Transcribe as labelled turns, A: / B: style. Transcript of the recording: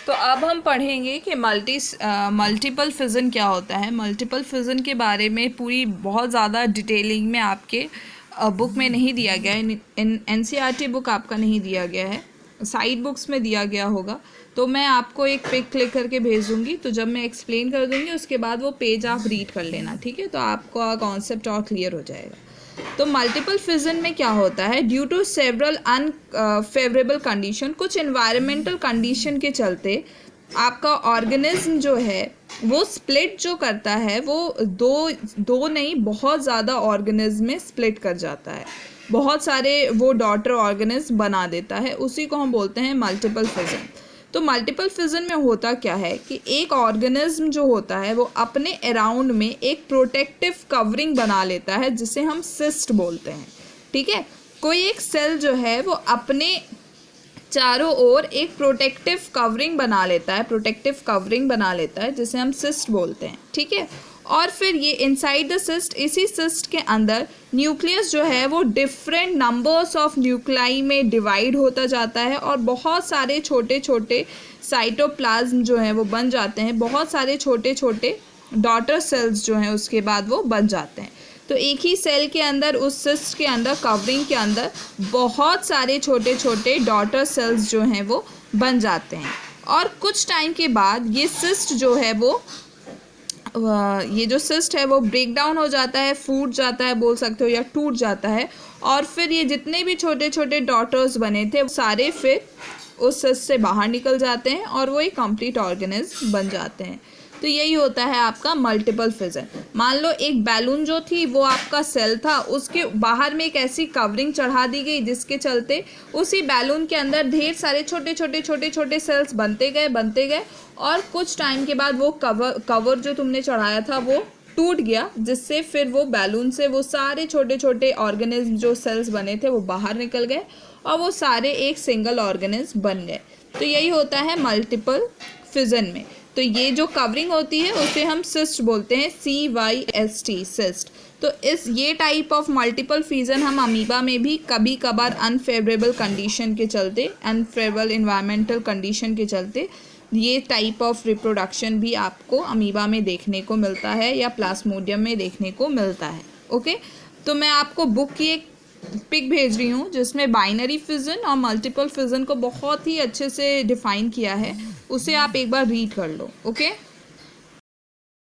A: तो अब हम पढ़ेंगे कि मल्टीपल फिज़न क्या होता है। मल्टीपल फिज़न के बारे में पूरी बहुत ज़्यादा डिटेलिंग में आपके बुक में नहीं दिया गया है। एनसीईआरटी बुक आपका नहीं दिया गया है, साइड बुक्स में दिया गया होगा। तो मैं आपको एक पिक क्लिक करके भेज दूँगी, तो जब मैं एक्सप्लेन कर दूँगी उसके बाद वो पेज आप रीड कर लेना, ठीक है। तो आपका कॉन्सेप्ट और क्लियर हो जाएगा। तो मल्टीपल फिजन में क्या होता है, due to several unfavourable condition, कुछ इन्वायरमेंटल कंडीशन के चलते आपका ऑर्गेनिज्म जो है वो स्प्लिट जो करता है, वो दो नहीं बहुत ज़्यादा ऑर्गेनिज्म में स्प्लिट कर जाता है, बहुत सारे वो डॉटर ऑर्गेनिज्म बना देता है, उसी को हम बोलते हैं मल्टीपल फिजन। तो मल्टीपल फिजन में होता क्या है कि एक ऑर्गेनिज्म जो होता है वो अपने अराउंड में एक प्रोटेक्टिव कवरिंग बना लेता है, जिसे हम सिस्ट बोलते हैं, ठीक है। कोई एक सेल जो है वो अपने चारों ओर एक प्रोटेक्टिव कवरिंग बना लेता है, जिसे हम सिस्ट बोलते हैं, ठीक है। और फिर ये इनसाइड द सिस्ट, इसी सिस्ट के अंदर न्यूक्लियस जो है वो डिफरेंट नंबर्स ऑफ न्यूक्लाई में डिवाइड होता जाता है, और बहुत सारे छोटे छोटे साइटोप्लाज्म जो हैं वो बन जाते हैं, बहुत सारे छोटे छोटे डॉटर सेल्स जो हैं उसके बाद वो बन जाते हैं। तो एक ही सेल के अंदर, उस सिस्ट के अंदर, कवरिंग के अंदर बहुत सारे छोटे छोटे डॉटर सेल्स जो हैं वो बन जाते हैं। और कुछ टाइम के बाद ये सिस्ट जो है वो ब्रेक डाउन हो जाता है, फूट जाता है बोल सकते हो, या टूट जाता है। और फिर ये जितने भी छोटे छोटे डॉटर्स बने थे सारे फिर उस सिस्ट से बाहर निकल जाते हैं और वो एक कंप्लीट ऑर्गेनिज्म बन जाते हैं। तो यही होता है आपका मल्टीपल फिजन। मान लो एक बैलून जो थी वो आपका सेल था, उसके बाहर में एक ऐसी कवरिंग चढ़ा दी गई जिसके चलते उसी बैलून के अंदर ढेर सारे छोटे छोटे सेल्स बनते गए, और कुछ टाइम के बाद वो कवर जो तुमने चढ़ाया था वो टूट गया, जिससे फिर वो बैलून से वो सारे छोटे छोटे ऑर्गेनिज्म जो सेल्स बने थे वो बाहर निकल गए और वो सारे एक सिंगल ऑर्गेनिज्म बन गए। तो यही होता है मल्टीपल फिजन में। तो ये जो कवरिंग होती है उसे हम सिस्ट बोलते हैं, CYST, सिस्ट। तो ये टाइप ऑफ मल्टीपल फिजन हम अमीबा में भी कभी कभार अनफेवरेबल कंडीशन के चलते, अनफेवरेबल इन्वायरमेंटल कंडीशन के चलते, ये टाइप ऑफ रिप्रोडक्शन भी आपको अमीबा में देखने को मिलता है या प्लाज्मोडियम में देखने को मिलता है। ओके, तो मैं आपको बुक की एक पिक भेज रही हूँ जिसमें बाइनरी फिजन और मल्टीपल फिजन को बहुत ही अच्छे से डिफाइन किया है, उसे आप एक बार रीड कर लो। ओके।